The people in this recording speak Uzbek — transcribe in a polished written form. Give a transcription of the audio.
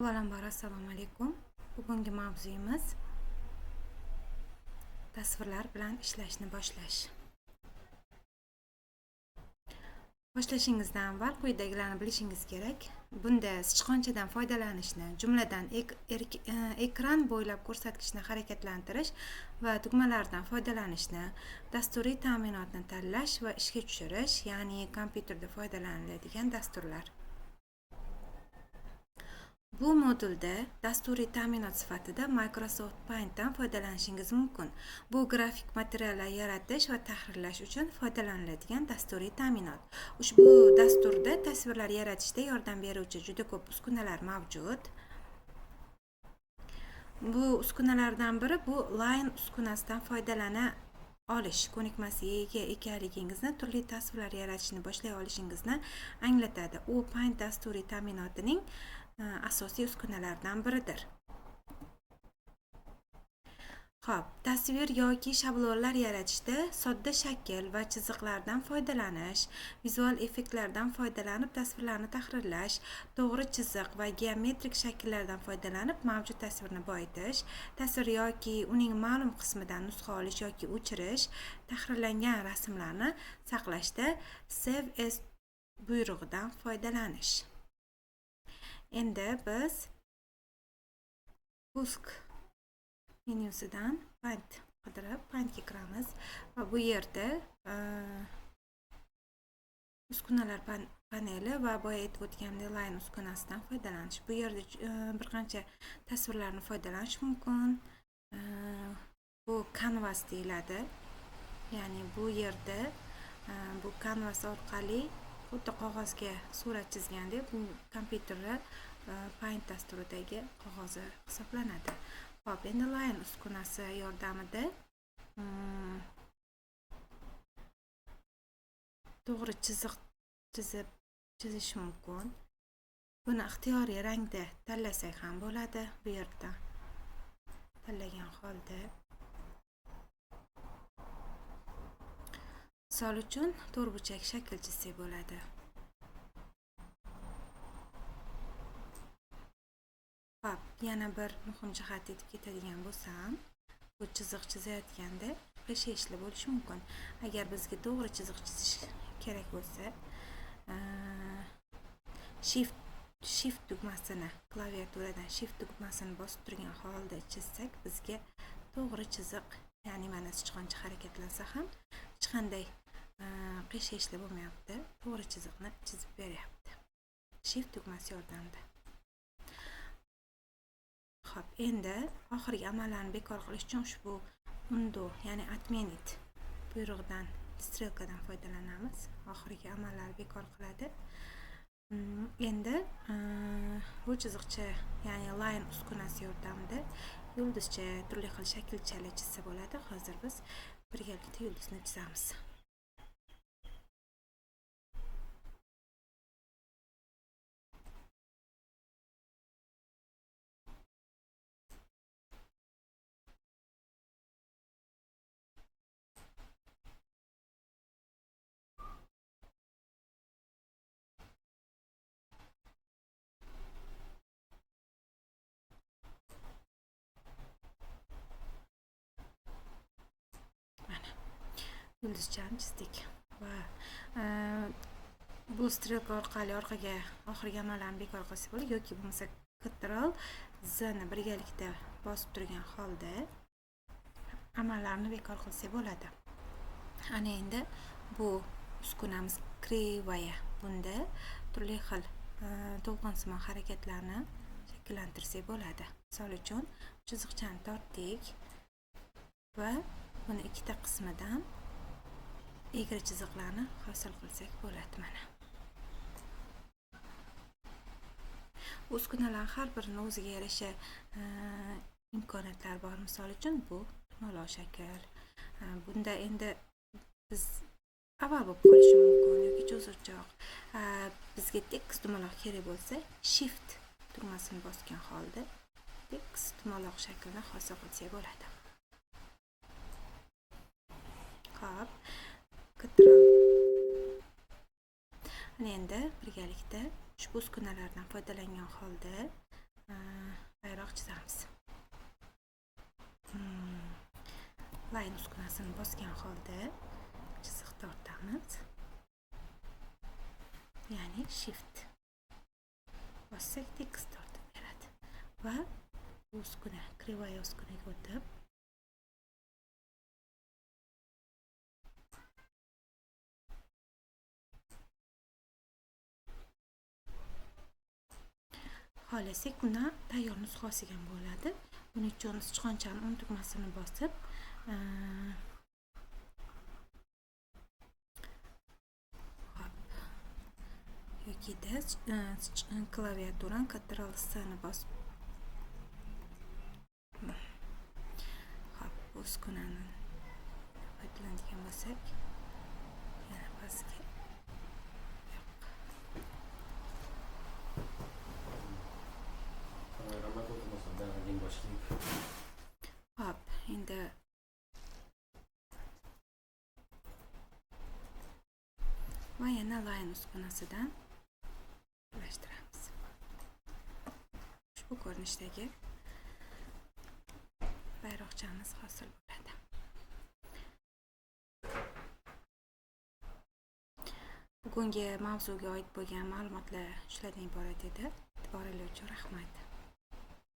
Avvalambor assalomu alaykum. Bugungi mavzuyimiz tasvirlar bilan ishlashni boshlash. Boshlashingizdan avval quyidagilarni bilishingiz kerak. Bunda sichqonchadan foydalanishni, jumladan ekran bo'ylab ko'rsatkichni harakatlantirish va tugmalardan foydalanishni, dasturiy ta'minotni tanlash va ishga tushirish, ya'ni kompyuterda foydalaniladigan dasturlar. Bu modulda dasturiy ta'minot sifatida Microsoft Paint'dan foydalanishingiz mumkin. Bu grafik materiallar yaratish va tahrirlash uchun foydalaniladigan dasturiy ta'minot. Ushbu dasturda tasvirlar yaratishda yordam beruvchi juda ko'p uskunalar mavjud. Bu uskunalardan biri bu Line uskunasidan foydalana olish ko'nikmasiga ega ekanligingizni, turli tasvirlar yaratishni boshlay olishingizni anglatadi. U Paint dasturiy ta'minotining asosiy uskunalaridan biridir. Xo'p, tasvir yoki shablonlar yaratishda sodda shakl va chiziqlardan foydalanish, vizual effektlardan foydalanib tasvirlarni tahrirlash, to'g'ri chiziq va geometrik shakllardan foydalanib mavjud tasvirni boyitish, tasvir yoki uning ma'lum qismidan nusxa olish yoki o'chirish, tahrirlangan rasmlarni saqlashda Save as buyrug'idan foydalanish. Endi biz Pusk menyusidan Paint qidirib Paintga kiramiz va bu yerda uskunalar paneli va boya aytib o'tganimdek Line uskunasidan foydalanish. Bu yerda bir qancha tasvirlarni foydalanish mumkin. Bu Canvas deyiladi. Ya'ni bu yerda bu Canvas orqali xuddi qog'ozga surat chizgandek bu kompyuterda Paint dasturidagi qog'ozi hisoblanadi. Xo'p, endi Line uskunasi yordamida to'g'ri chiziq chizish mumkin. Buni ixtiyoriy rangda tanlasak ham bo'ladi. Bu yerda tanlagan holda misol uchun to'rtburchak shakl chizsak bo'ladi. Hop, yana bir muhim jihat aytib ketadigan bo'lsam, bu chiziq chizayotganda ishli bo'lishi mumkin. Agar bizga to'g'ri chiziq chizish kerak bo'lsa, Shift tugmasini, klaviaturadan Shift tugmasini bosib turgan holda chizsak, bizga to'g'ri chiziq, ya'ni mana sichqoncha harakatlansa ham hech qanday ishli bo'lmayapti. To'g'ri chiziqni chizib beryapti. Shift tugmasi yordamida. Xo'p, endi oxirgi amallarni bekor qilish uchun ushbu undo, ya'ni atmenit buyrug'idan, strelkadan foydalanamiz. Oxirgi amallarni bekor qiladi. Endi bu chiziqcha, ya'ni Line uskunasi yordamida yulduzcha, turli xil shaklchalar chizsa bo'ladi. Hozir biz birgalikda yulduzni chizamiz. Yulduzchani chizdik va bu strelka orqali orqaga oxirgi amallarni bekor qilsak bo'ladi yoki bo'lmasa Ctrl Z ni birgalikda bosib turgan holda amallarni bekor qilsak bo'ladi. Ana endi bu uskunamiz krivaya. Bunda turli xil to'lqinsimon harakatlarni shakllantirsak bo'ladi. Misol uchun chiziqchani tortdik va buni ikkita qismidan egri chiziqlarni hosil qilsak bo'ladi. Mana uskunalar har birini o'ziga yarasha imkoniyatlar bor. Misol uchun bu dumaloq shakl. Bunda endi biz avval bo'lib qolishi mumkin yoki cho'zuvchoq. Bizga tekis dumaloq kerak bo'lsa, Shift tugmasini bosgan holda tekis dumaloq shaklni hosil qilsak bo'ladi. Xo'p, Ctrl. Endi birgalikda ushbu uskunalardan foydalangan holda chizamiz. Line uskunasini bosgan holda chiziq tortamiz. Ya'ni shift bossak tekis tortib beradi va uskuna, krivoya uskunaga o'tib xohlasak buni tayyor nusxasiga ham bo'ladi. Buning uchun sichqonchani o'ng tugmasini bosib yokida klaviaturan Ctrl S ni bosib uskunani foydalanadigan bo'lsak, yana pastga hop, endi va yana line uskunasidan birlashtiramiz. Ushbu ko'rinishdagi bayroqchamiz hosil bo'ladi. Bugungi mavzuga oid bo'lgan ma'lumotlar shulardan iborat edi. E'tiboringiz uchun rahmat.